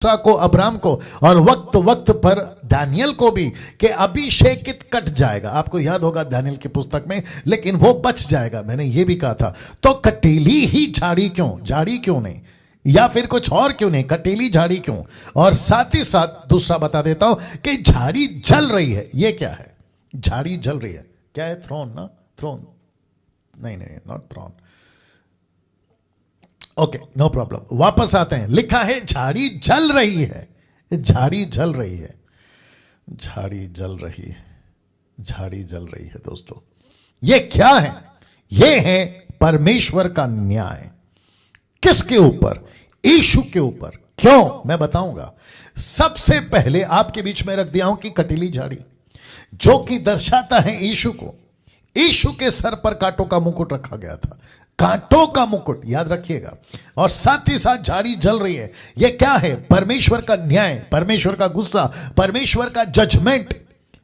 मूसा को, अब्राम को, और वक्त वक्त पर दानियल को भी कि अभिषेकित कट जाएगा। आपको याद होगा दानियल की पुस्तक में, लेकिन वो बच जाएगा। मैंने ये भी कहा था। तो कटीली ही झाड़ी क्यों? झाड़ी क्यों नहीं, या फिर कुछ और क्यों नहीं, कटीली झाड़ी क्यों? और साथ ही साथ दूसरा बता देता हूं कि झाड़ी जल रही है। ये क्या है? झाड़ी जल रही है, क्या है? थ्रोन ना? थ्रोन नहीं, not thrown. Okay, no problem. वापस आते हैं। लिखा है झाड़ी जल रही है, झाड़ी जल रही है, झाड़ी जल रही है, झाड़ी जल रही है। दोस्तों, ये क्या है? ये है परमेश्वर का न्याय। किसके ऊपर? यीशु के ऊपर। क्यों? मैं बताऊंगा। सबसे पहले आपके बीच में रख दिया हूं कि कटीली झाड़ी, जो कि दर्शाता है यीशु को। यीशु के सर पर कांटों का मुकुट रखा गया था, कांटों का मुकुट, याद रखिएगा। और साथ ही साथ झाड़ी जल रही है। यह क्या है? परमेश्वर का न्याय, परमेश्वर का गुस्सा, परमेश्वर का जजमेंट।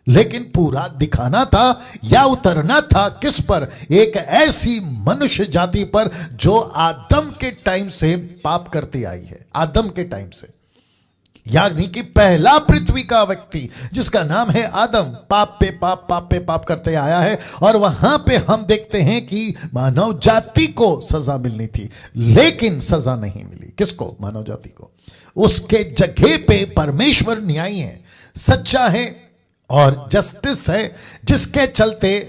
लेकिन पूरा दिखाना था या उतरना था किस पर? एक ऐसी मनुष्य जाति पर जो आदम के टाइम से पाप करती आई है। आदम के टाइम से, यानी कि पहला पृथ्वी का व्यक्ति जिसका नाम है आदम, पाप पे पाप, पाप पे पाप करते आया है। और वहां पे हम देखते हैं कि मानव जाति को सजा मिलनी थी, लेकिन सजा नहीं मिली। किसको? मानव जाति को। उसके जगह पे परमेश्वर न्यायी है, सच्चा है और जस्टिस है, जिसके चलते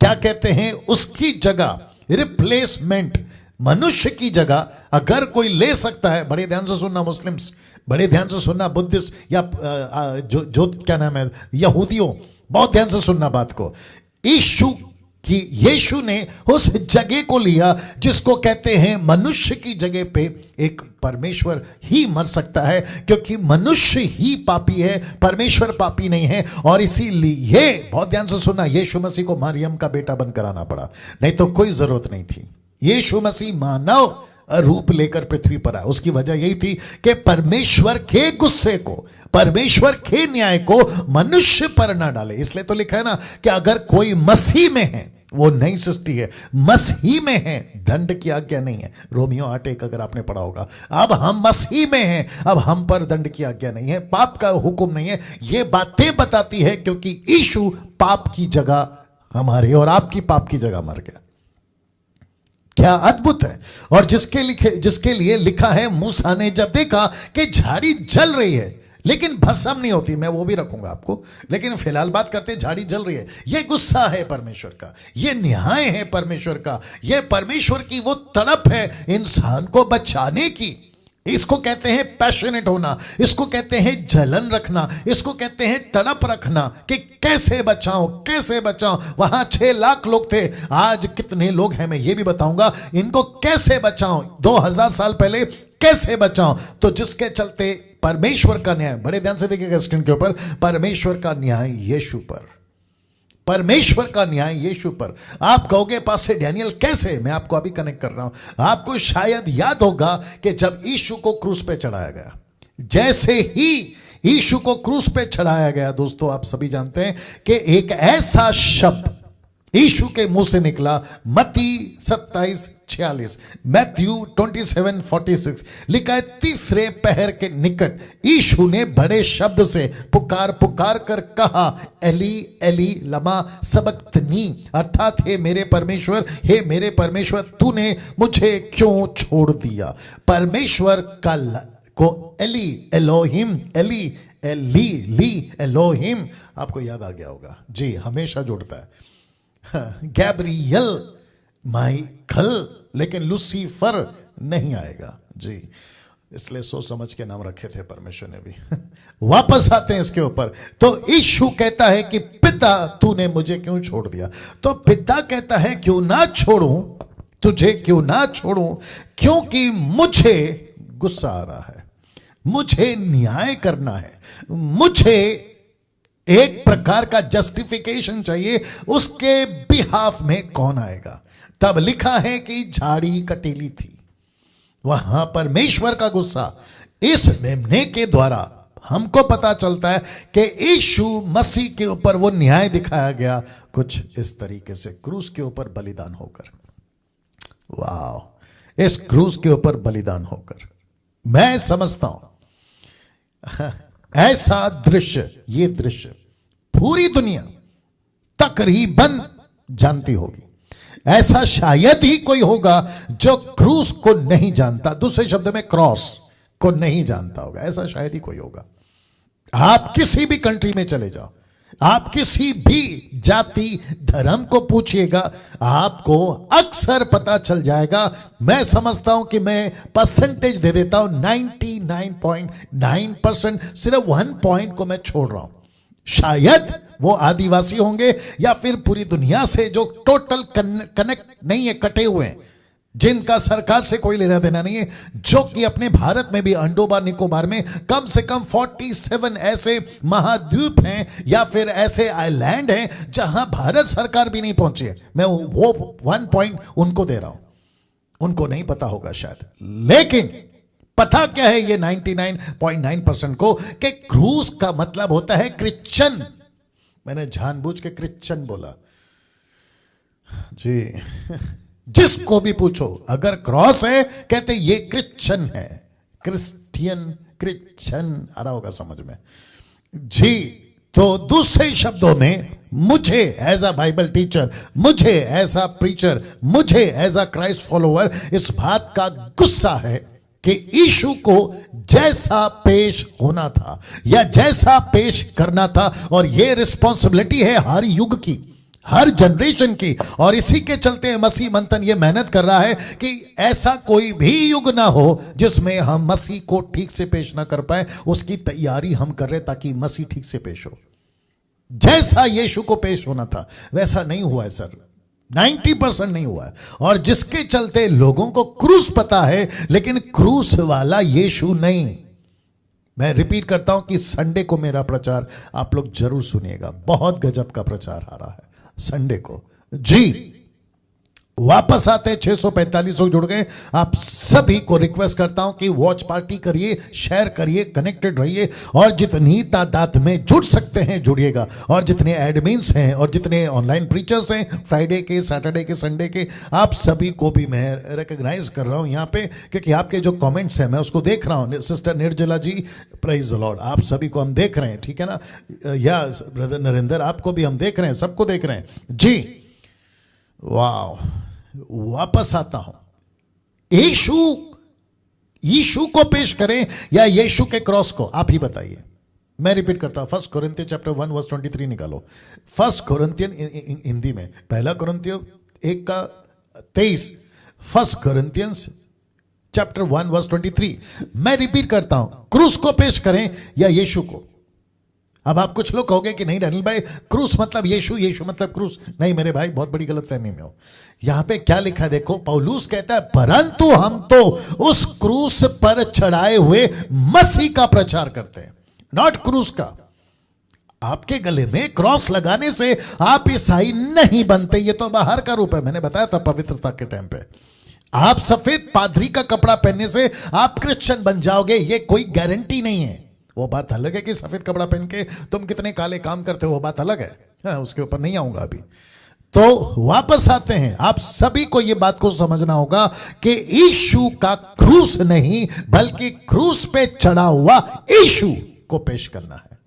क्या कहते हैं, उसकी जगह रिप्लेसमेंट, मनुष्य की जगह अगर कोई ले सकता है। बड़े ध्यान से सुनना मुस्लिम्स, बड़े ध्यान से सुनना बुद्धिस्ट, या जो क्या नाम है, यहूदियों, बहुत ध्यान से सुनना बात को। यीशु ने उस जगह को लिया जिसको कहते हैं मनुष्य की जगह पे एक परमेश्वर ही मर सकता है, क्योंकि मनुष्य ही पापी है, परमेश्वर पापी नहीं है। और इसीलिए बहुत ध्यान से सुनना, यीशु मसीह को मरियम का बेटा बनकर आना पड़ा, नहीं तो कोई जरूरत नहीं थी। यीशु मसीह मानव रूप लेकर पृथ्वी पर आया। उसकी वजह यही थी कि परमेश्वर के गुस्से को, परमेश्वर के न्याय को मनुष्य पर ना डाले। इसलिए तो लिखा है ना कि अगर कोई मसीह में है, वो नई सृष्टि है, मसीह में है, दंड की आज्ञा नहीं है। रोमियो 8:1 अगर आपने पढ़ा होगा। अब हम मसीह में हैं, अब हम पर दंड की आज्ञा नहीं है, पाप का हुक्म नहीं है। ये बातें बताती है क्योंकि यीशु पाप की जगह हमारे और आपकी पाप की जगह मर गया। क्या अद्भुत है। और जिसके लिए लिखा है, मूसा ने जब देखा कि झाड़ी जल रही है लेकिन भस्म नहीं होती, मैं वो भी रखूंगा आपको, लेकिन फिलहाल बात करते हैं झाड़ी जल रही है। यह गुस्सा है परमेश्वर का, यह न्याय है परमेश्वर का, यह परमेश्वर की वो तड़प है इंसान को बचाने की। इसको कहते हैं पैशनेट होना, इसको कहते हैं जलन रखना, इसको कहते हैं तड़प रखना कि कैसे बचाऊं, कैसे बचाऊं। वहां 6 लाख लोग थे, आज कितने लोग हैं मैं ये भी बताऊंगा। इनको कैसे बचाऊं, 2000 साल पहले कैसे बचाऊं। तो जिसके चलते परमेश्वर का न्याय, बड़े ध्यान से देखिएगा स्क्रीन के ऊपर, परमेश्वर का न्याय यीशु पर, परमेश्वर का न्याय यीशु पर। आप कहोगे पास से डैनियल कैसे? मैं आपको अभी कनेक्ट कर रहा हूं। आपको शायद याद होगा कि जब यीशु को क्रूस पे चढ़ाया गया, जैसे ही यीशु को क्रूस पे चढ़ाया गया, दोस्तों आप सभी जानते हैं कि एक ऐसा शब्द यीशु के मुंह से निकला। मत्ती 27:46, मैथ्यू 27:46 लिखा है, तीसरे पहर के निकट यीशु ने बड़े शब्द से पुकार पुकार कर कहा, एली एली लमा सबक्तनी, अर्थात हे मेरे परमेश्वर, हे मेरे परमेश्वर, तूने मुझे क्यों छोड़ दिया। परमेश्वर को एली, एलोहिम, एली एली ली एलोहिम, आपको याद आ गया होगा जी, हमेशा जुड़ता है। गैब्रियल, माइकल, लेकिन लूसीफर नहीं आएगा जी, इसलिए सोच समझ के नाम रखे थे परमेश्वर ने भी। वापस आते हैं इसके ऊपर। तो यीशु कहता है कि पिता तूने मुझे क्यों छोड़ दिया। तो पिता कहता है क्यों ना छोड़ूं तुझे, क्यों ना छोड़ूं, क्योंकि मुझे गुस्सा आ रहा है, मुझे न्याय करना है, मुझे एक प्रकार का जस्टिफिकेशन चाहिए। उसके बिहाफ में कौन आएगा? तब लिखा है कि झाड़ी कटीली थी, वहां परमेश्वर का गुस्सा। इस मेमने के द्वारा हमको पता चलता है कि यीशु मसीह के ऊपर वो न्याय दिखाया गया कुछ इस तरीके से, क्रूस के ऊपर बलिदान होकर। वाह, इस क्रूस के ऊपर बलिदान होकर मैं समझता हूं ऐसा दृश्य, ये दृश्य पूरी दुनिया तकरीबन जानती होगी। ऐसा शायद ही कोई होगा जो क्रूस को नहीं जानता, दूसरे शब्द में क्रॉस को नहीं जानता होगा। ऐसा शायद ही कोई होगा। आप किसी भी कंट्री में चले जाओ, आप किसी भी जाति धर्म को पूछिएगा, आपको अक्सर पता चल जाएगा। मैं समझता हूं कि मैं परसेंटेज दे देता हूं 99.9%, सिर्फ 1 पॉइंट को मैं छोड़ रहा हूं। शायद वो आदिवासी होंगे या फिर पूरी दुनिया से जो टोटल कनेक्ट नहीं है, कटे हुए हैं, जिनका सरकार से कोई लेना देना नहीं है, जो कि अपने भारत में भी अंडोबार निकोबार में कम से कम 47 ऐसे महाद्वीप हैं या फिर ऐसे आइलैंड हैं जहां भारत सरकार भी नहीं पहुंची है। मैं वो 1 पॉइंट उनको दे रहा हूं। उनको नहीं पता होगा शायद, लेकिन पता क्या है ये 99.9% को कि क्रूस का मतलब होता है क्रिश्चियन। मैंने जानबूझ के क्रिश्चियन बोला जी। जिसको भी पूछो अगर क्रॉस है, कहते ये क्रिश्चियन है, क्रिश्चियन, क्रिश्चियन आ रहा होगा समझ में जी। तो दूसरे शब्दों में मुझे एज अ बाइबल टीचर, मुझे एज अ प्रीचर, मुझे एज अ क्राइस्ट फॉलोअर इस बात का गुस्सा है कि यीशु को जैसा पेश होना था या जैसा पेश करना था, और यह रिस्पॉन्सिबिलिटी है हर युग की, हर जनरेशन की। और इसी के चलते मसीह मंथन ये मेहनत कर रहा है कि ऐसा कोई भी युग ना हो जिसमें हम मसीह को ठीक से पेश ना कर पाए। उसकी तैयारी हम कर रहे ताकि मसीह ठीक से पेश हो। जैसा यीशु को पेश होना था वैसा नहीं हुआ है सर, 90% नहीं हुआ है। और जिसके चलते लोगों को क्रूस पता है लेकिन क्रूस वाला यीशु नहीं। मैं रिपीट करता हूं कि संडे को मेरा प्रचार आप लोग जरूर सुनिएगा, बहुत गजब का प्रचार आ रहा है संडे को जी। वापस आते 645 लोग जुड़ गए। आप सभी को रिक्वेस्ट करता हूं कि वॉच पार्टी करिए, शेयर करिए, कनेक्टेड रहिए, और जितनी तादाद में जुड़ सकते हैं जुड़िएगा। और जितने एडमिन्स हैं और जितने ऑनलाइन प्रीचर्स हैं फ्राइडे के, सैटरडे के, संडे के, आप सभी को भी मैं रिकॉग्नाइज कर रहा हूं यहां पे, क्योंकि आपके जो कमेंट्स हैं मैं उसको देख रहा हूं। सिस्टर निर्जला जी, प्रेज द लॉर्ड, आप सभी को हम देख रहे हैं, ठीक है ना। या ब्रदर नरेंद्र, आपको भी हम देख रहे हैं, सबको देख रहे हैं जी। वाह, वापस आता हूं। यीशु को पेश करें या यीशु के क्रॉस को, आप ही बताइए। मैं रिपीट करता हूं, 1 कोरिन्थियन चैप्टर 1 वर्स 23 निकालो। 1 कोरिन्थियन हिंदी में 1 कोरिन्थियन 1:23, 1 कोरिन्थियन चैप्टर 1 वर्स 23। मैं रिपीट करता हूं, क्रूस को पेश करें या यीशु को। अब आप कुछ लोग कहोगे कि नहीं डैनियल भाई, क्रूस मतलब यीशु, यीशु मतलब क्रूस। नहीं मेरे भाई, बहुत बड़ी गलतफहमी में हो। यहां पे क्या लिखा है देखो, पौलुस कहता है परंतु हम तो उस क्रूस पर चढ़ाए हुए मसीह का प्रचार करते हैं, नॉट क्रूस का। आपके गले में क्रॉस लगाने से आप ईसाई नहीं बनते, ये तो बाहर का रूप है। मैंने बताया था पवित्रता के टाइम पे, आप सफेद पादरी का कपड़ा पहनने से आप क्रिश्चियन बन जाओगे, ये कोई गारंटी नहीं है। वो बात अलग है कि सफेद कपड़ा पहन के तुम कितने काले काम करते हो, वो बात अलग है। हाँ, उसके ऊपर नहीं आऊंगा अभी। तो वापस आते हैं, आप सभी को यह बात को समझना होगा कि यीशु का क्रूस नहीं बल्कि क्रूस पे चढ़ा हुआ यीशु को पेश करना है।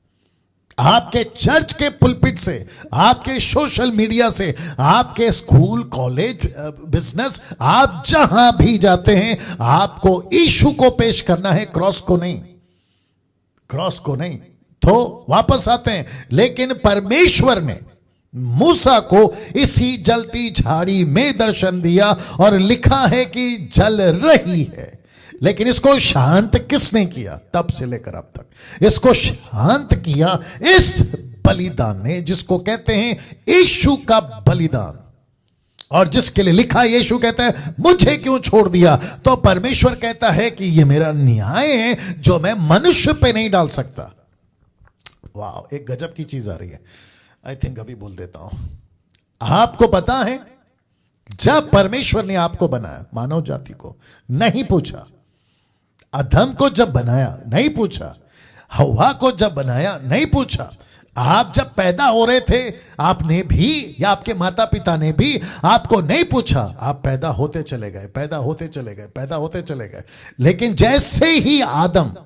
आपके चर्च के पुलपिट से, आपके सोशल मीडिया से, आपके स्कूल, कॉलेज, बिजनेस, आप जहां भी जाते हैं आपको यीशु को पेश करना है, क्रॉस को नहीं, क्रॉस को नहीं। तो वापस आते हैं, लेकिन परमेश्वर ने मूसा को इसी जलती झाड़ी में दर्शन दिया और लिखा है कि जल रही है। लेकिन इसको शांत किसने किया? तब से लेकर अब तक इसको शांत किया इस बलिदान ने, जिसको कहते हैं यीशु का बलिदान। और जिसके लिए लिखा यीशु कहता है मुझे क्यों छोड़ दिया, तो परमेश्वर कहता है कि यह मेरा न्याय है जो मैं मनुष्य पे नहीं डाल सकता। वाह, एक गजब की चीज आ रही है। आई थिंक अभी बोल देता हूं। आपको पता है जब परमेश्वर ने आपको बनाया, मानव जाति को नहीं पूछा, अदम को जब बनाया नहीं पूछा, हव्वा को जब बनाया नहीं पूछा, आप जब पैदा हो रहे थे आपने भी या आपके माता पिता ने भी आपको नहीं पूछा, आप पैदा होते चले गए, पैदा होते चले गए, पैदा होते चले गए। लेकिन जैसे ही आदम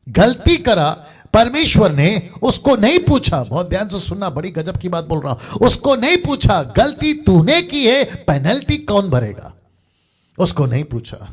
गलती करा, परमेश्वर ने उसको नहीं पूछा, बहुत ध्यान से सुनना, बड़ी गजब की बात बोल रहा हूं, उसको नहीं पूछा गलती तूने की है, पेनल्टी कौन भरेगा, उसको नहीं पूछा।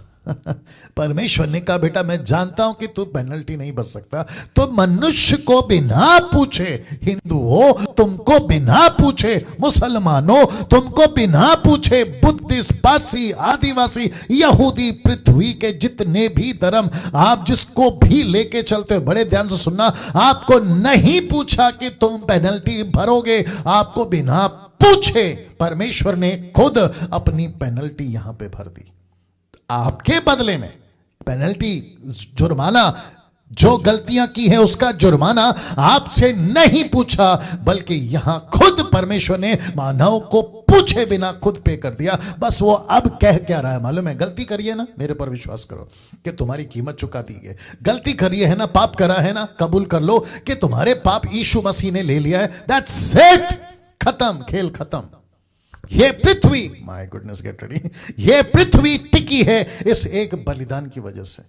परमेश्वर ने कहा बेटा मैं जानता हूं कि तू पेनल्टी नहीं भर सकता, तो मनुष्य को बिना पूछे, हिंदू हो तुमको बिना पूछे, मुसलमानों तुमको बिना पूछे, बुद्धिस्ट, पारसी, आदिवासी, यहूदी, पृथ्वी के जितने भी धर्म आप जिसको भी लेके चलते हो, बड़े ध्यान से सुनना, आपको नहीं पूछा कि तुम पेनल्टी भरोगे, आपको बिना पूछे परमेश्वर ने खुद अपनी पेनल्टी यहां पे भर दी। आपके बदले में पेनल्टी, जुर्माना, जो गलतियां की है उसका जुर्माना आपसे नहीं पूछा, बल्कि यहां खुद परमेश्वर ने मानव को पूछे बिना खुद पे कर दिया। बस वो अब कह क्या रहा है मालूम है, गलती करिए ना, मेरे पर विश्वास करो कि तुम्हारी कीमत चुका दी है, गलती करिए है ना, पाप करा है ना, कबूल कर लो कि तुम्हारे पाप यीशु मसीह ने ले लिया है, दैट्स इट, खत्म, खेल खत्म। ये पृथ्वी, माय गुडनेस गेट रेडी, ये पृथ्वी टिकी है इस एक बलिदान की वजह से।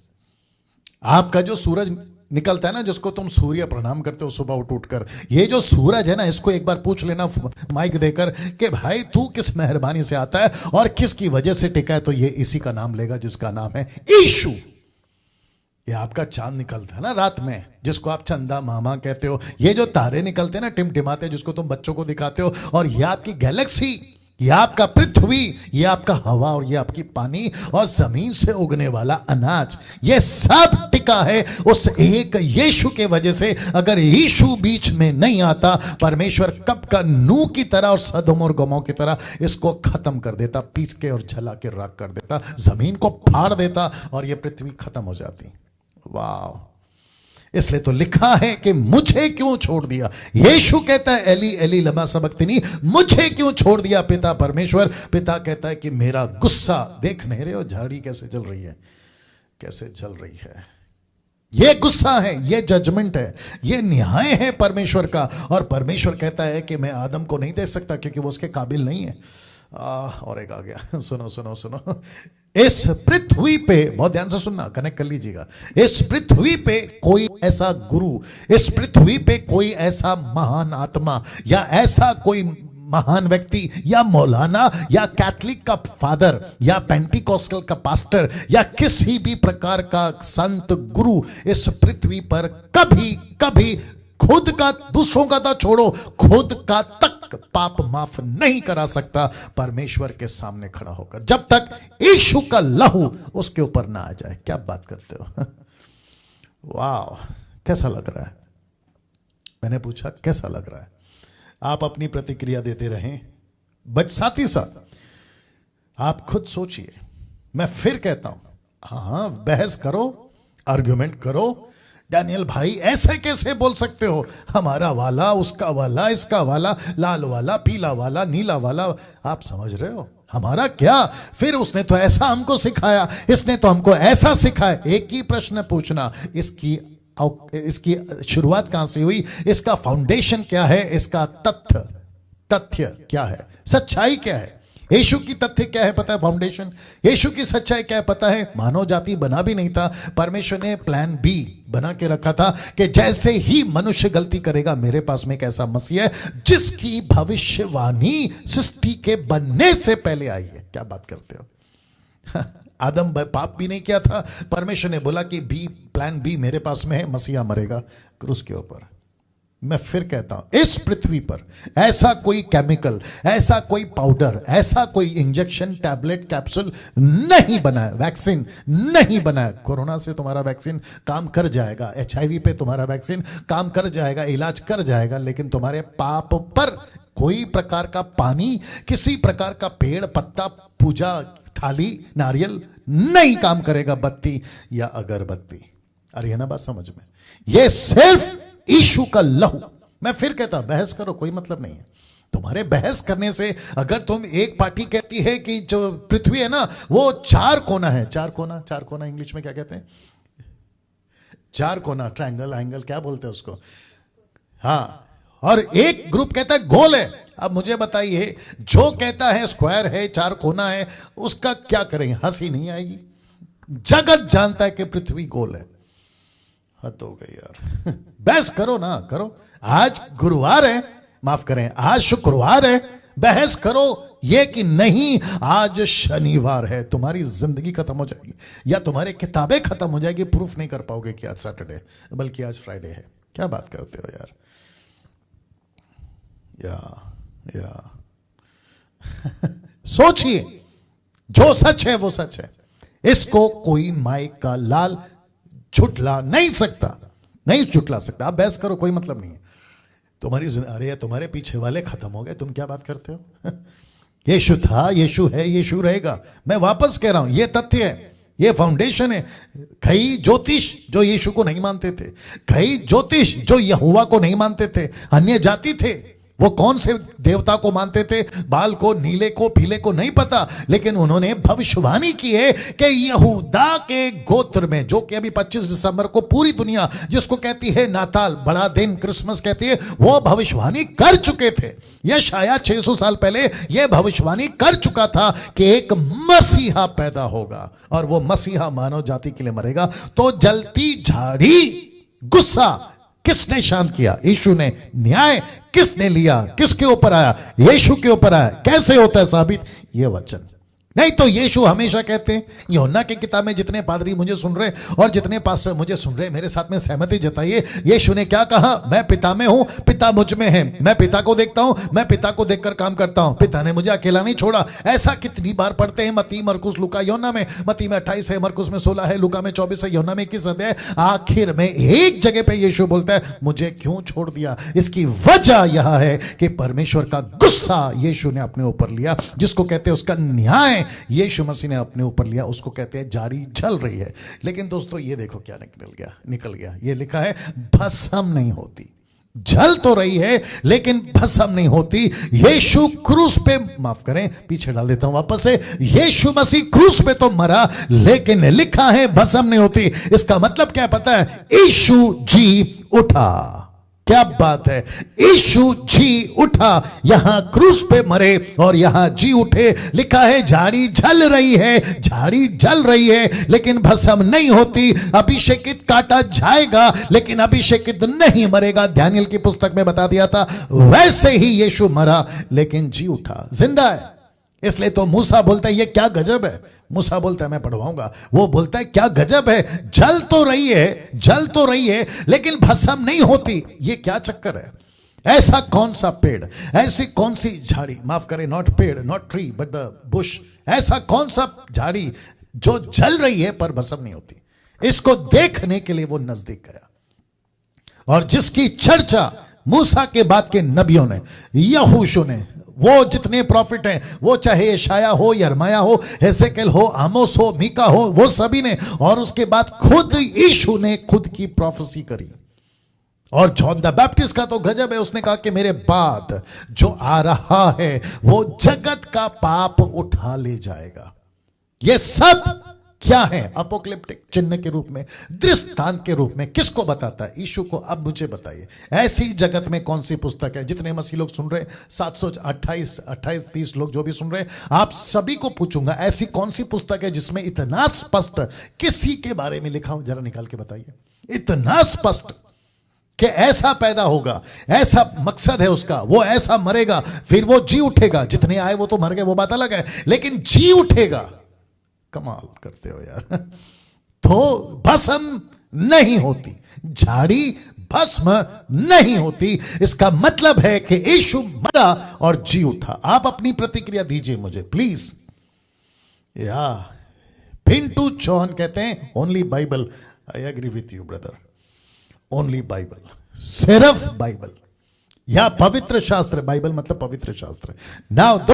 आपका जो सूरज निकलता है ना, जिसको तुम सूर्य प्रणाम करते हो सुबह उठकर, ये जो सूरज है ना, इसको एक बार पूछ लेना माइक देकर कि भाई तू किस मेहरबानी से आता है और किसकी वजह से टिका है, तो ये इसी का नाम लेगा जिसका नाम है यीशु। ये आपका चांद निकलता है ना रात में, जिसको आप चंदा मामा कहते हो, ये जो तारे निकलते हैं ना टिमटिमाते, जिसको तुम बच्चों को दिखाते हो, और ये आपकी गैलेक्सी, ये आपका पृथ्वी, ये आपका हवा, और ये आपकी पानी, और जमीन से उगने वाला अनाज, ये सब टिका है उस एक यीशु के वजह से। अगर यीशु बीच में नहीं आता, परमेश्वर कब का नूह की तरह और सदोम और गमों की तरह इसको खत्म कर देता, पीस के और जला के राख कर देता, जमीन को फाड़ देता और ये पृथ्वी खत्म हो जाती। वाह, इसलिए तो लिखा है कि मुझे क्यों छोड़ दिया, यीशु कहता है एली एली लमा सबक्तनी, मुझे क्यों छोड़ दिया पिता परमेश्वर। पिता कहता है कि मेरा गुस्सा, देख नहीं रहे हो झाड़ी कैसे जल रही है, कैसे जल रही है, ये गुस्सा है, ये जजमेंट है, ये न्याय है परमेश्वर का। और परमेश्वर कहता है कि मैं आदम को नहीं दे सकता क्योंकि वो उसके काबिल नहीं है। और एक आ गया, सुनो सुनो सुनो, इस पृथ्वी पे, बहुत ध्यान से सुनना, कनेक्ट कर लीजिएगा, इस पृथ्वी पे कोई ऐसा गुरु, इस पृथ्वी पे कोई ऐसा महान आत्मा, या ऐसा कोई महान व्यक्ति, या मौलाना, या कैथलिक का फादर, या पेंटिकॉस्टल का पास्टर, या किसी भी प्रकार का संत गुरु इस पृथ्वी पर कभी कभी खुद का, दूसरों का तो छोड़ो, खुद का तक पाप माफ नहीं करा सकता परमेश्वर के सामने खड़ा होकर, जब तक यीशु का लहू उसके ऊपर ना आ जाए। क्या बात करते हो? वाह, कैसा लग रहा है? मैंने पूछा कैसा लग रहा है? आप अपनी प्रतिक्रिया देते रहें, बट साथ ही साथ आप खुद सोचिए। मैं फिर कहता हूं, हाँ बहस करो, आर्ग्यूमेंट करो। डैनियल भाई ऐसे कैसे बोल सकते हो, हमारा वाला, उसका वाला, इसका वाला, लाल वाला, पीला वाला, नीला वाला, आप समझ रहे हो हमारा क्या? फिर उसने तो ऐसा हमको सिखाया, इसने तो हमको ऐसा सिखाया। एक ही प्रश्न पूछना, इसकी शुरुआत कहां से हुई, इसका फाउंडेशन क्या है, इसका तथ्य क्या है, सच्चाई क्या है, यीशु की तथ्य क्या है पता है, फाउंडेशन, यीशु की सच्चाई क्या है पता है। मानव जाति बना भी नहीं था, परमेश्वर ने प्लान बी बना के रखा था कि जैसे ही मनुष्य गलती करेगा, मेरे पास में एक ऐसा मसीह है जिसकी भविष्यवाणी सृष्टि के बनने से पहले आई है। क्या बात करते हो? आदम पाप भी नहीं किया था, परमेश्वर ने बोला कि प्लान बी मेरे पास में है, मसीहा मरेगा क्रूस के ऊपर। मैं फिर कहता हूं, इस पृथ्वी पर ऐसा कोई केमिकल, ऐसा कोई पाउडर, ऐसा कोई इंजेक्शन, टैबलेट, कैप्सूल नहीं बना है, वैक्सीन नहीं बना है। कोरोना से तुम्हारा वैक्सीन काम कर जाएगा, HIV पे तुम्हारा वैक्सीन काम कर जाएगा, इलाज कर जाएगा, लेकिन तुम्हारे पाप पर कोई प्रकार का पानी, किसी प्रकार का पेड़ पत्ता, पूजा थाली, नारियल नहीं काम करेगा, बत्ती या अगरबत्ती। अरे ये ना बात समझ में, ये सिर्फ यीशु का लहू। मैं फिर कहता बहस करो, कोई मतलब नहीं है तुम्हारे बहस करने से। अगर तुम, एक पार्टी कहती है कि जो पृथ्वी है ना वो 4 कोना है, 4 कोना इंग्लिश में क्या कहते हैं, 4 कोना, ट्रायंगल, एंगल, क्या बोलते हैं उसको, हाँ। और एक ग्रुप कहता है गोल है। अब मुझे बताइए, जो कहता है स्क्वायर है, 4 कोना है, उसका क्या करेंगे? हंसी नहीं आएगी। जगत जानता है कि पृथ्वी गोल है, हद हो गई यार। बहस करो ना, करो। आज गुरुवार है, माफ करें, आज शुक्रवार है, बहस करो ये कि नहीं आज शनिवार है। तुम्हारी जिंदगी खत्म हो जाएगी या तुम्हारी किताबें खत्म हो जाएगी, प्रूफ नहीं कर पाओगे कि आज सैटरडे बल्कि आज फ्राइडे है। क्या बात करते हो यार। या सोचिए, जो सच है वो सच है, इसको कोई माइक का लाल झुठला नहीं सकता, नहीं झुठला सकता। आप बहस करो, कोई मतलब नहीं है। अरे तुम्हारे पीछे वाले खत्म हो गए, तुम क्या बात करते हो। यीशु था, यीशु है, यीशु रहेगा। मैं वापस कह रहा हूं, यह तथ्य है, यह फाउंडेशन है। कई ज्योतिष जो यीशु को नहीं मानते थे, कई ज्योतिष जो यहोवा को नहीं मानते थे, अन्य जाति थे, वो कौन से देवता को मानते थे, बाल को, नीले को, पीले को नहीं पता, लेकिन उन्होंने भविष्यवाणी की है कि यहूदा के गोत्र में, जो कि अभी 25 दिसंबर को पूरी दुनिया जिसको कहती है नाताल, बड़ा दिन, क्रिसमस कहती है, वो भविष्यवाणी कर चुके थे। यशायाह 600 साल पहले यह भविष्यवाणी कर चुका था कि एक मसीहा पैदा होगा और वो मसीहा मानव जाति के लिए मरेगा। तो जलती झाड़ी गुस्सा किसने शांत किया? यीशु ने। न्याय किसने लिया? किसके ऊपर आया? यीशु के ऊपर आया। कैसे होता है साबित? यह वचन। नहीं तो यीशु हमेशा कहते हैं, यूहन्ना की किताब में जितने पादरी मुझे सुन रहे और जितने पास्टर मुझे सुन रहे, मेरे साथ में सहमति जताइए। यीशु ने क्या कहा? मैं पिता में हूं, पिता मुझ में है, मैं पिता को देखता हूं, मैं पिता को देखकर काम करता हूं, पिता ने मुझे अकेला नहीं छोड़ा। ऐसा कितनी बार पढ़ते हैं मत्ती, मरकुस, लूका, यूहन्ना में। मत्ती में 28 है, मरकुस में 16 है, लूका में 24 है, यूहन्ना में 21 अध्याय। आखिर में एक जगह पे यीशु बोलता है, मुझे क्यों छोड़ दिया? इसकी वजह यह है कि परमेश्वर का गुस्सा यीशु ने अपने ऊपर लिया, जिसको कहते हैं उसका न्याय यीशु मसीह ने अपने ऊपर लिया, उसको कहते हैं जाड़ी जल रही है। लेकिन दोस्तों ये देखो क्या निकल गया। ये लिखा है भस्म नहीं होती। जल तो रही है लेकिन भस्म नहीं होती। यीशु क्रूस पे, माफ करें पीछे डाल देता हूं वापस से, यीशु मसीह क्रूस पे तो मरा लेकिन लिखा है भस्म नहीं होती। इसका मतलब क्या पता है? यीशु जी उठा। क्या बात है, यीशु जी उठा, यहां क्रूस पे मरे और यहां जी उठे। लिखा है झाड़ी जल रही है, झाड़ी जल रही है लेकिन भस्म नहीं होती। अभिषेकित काटा जाएगा लेकिन अभिषेकित नहीं मरेगा। दानियेल की पुस्तक में बता दिया था, वैसे ही यीशु मरा लेकिन जी उठा, जिंदा है। इसलिए तो मूसा बोलता है ये क्या गजब है। मूसा बोलता है, मैं पढ़वाऊंगा, वो बोलता है क्या गजब है, जल तो रही है, जल तो रही है लेकिन भस्म नहीं होती। ये क्या चक्कर है? ऐसा कौन सा पेड़, ऐसी कौन सी झाड़ी, माफ करें, नॉट पेड़, not tree but the Bush, ऐसा कौन सा झाड़ी जो जल रही है पर भस्म नहीं होती? इसको देखने के लिए वो नजदीक गया और जिसकी चर्चा मूसा के बाद के नबियों ने, यहोशू ने, वो जितने प्रॉफिट हैं, वो चाहे यशाया हो, यिर्मयाह हो, हेसेकेल हो, आमोस हो, मीका हो, वो सभी ने, और उसके बाद खुद यीशु ने खुद की प्रोफेसी करी। और जॉन द बैप्टिस्ट का तो गजब है, उसने कहा कि मेरे बाद जो आ रहा है वो जगत का पाप उठा ले जाएगा। ये सब क्या है? अपोकलिप्टिक चिन्ह के रूप में, दृष्टांत के रूप में। किसको बताता है? यीशु को। अब मुझे बताइए, ऐसी जगत में कौन सी पुस्तक है? जितने मसीह लोग सुन रहे, 728-30 लोग जो भी सुन रहे, आप सभी को पूछूंगा, ऐसी कौन सी पुस्तक है जिसमें इतना स्पष्ट किसी के बारे में लिखा हो? जरा निकाल के बताइए। इतना स्पष्ट कि ऐसा पैदा होगा, ऐसा मकसद है उसका, वो ऐसा मरेगा, फिर वो जी उठेगा। जितने आए वो तो मर गए, वो बात अलग है, लेकिन जी उठेगा। कमाल करते हो यार। तो भस्म नहीं होती, झाड़ी भस्म नहीं होती। इसका मतलब है कि यीशु मरा और जी उठा। आप अपनी प्रतिक्रिया दीजिए मुझे प्लीज। या पिंटू चौहान कहते हैं only Bible. I agree with you brother, only Bible, सिर्फ बाइबल या पवित्र शास्त्र। बाइबल मतलब पवित्र शास्त्र। नाउ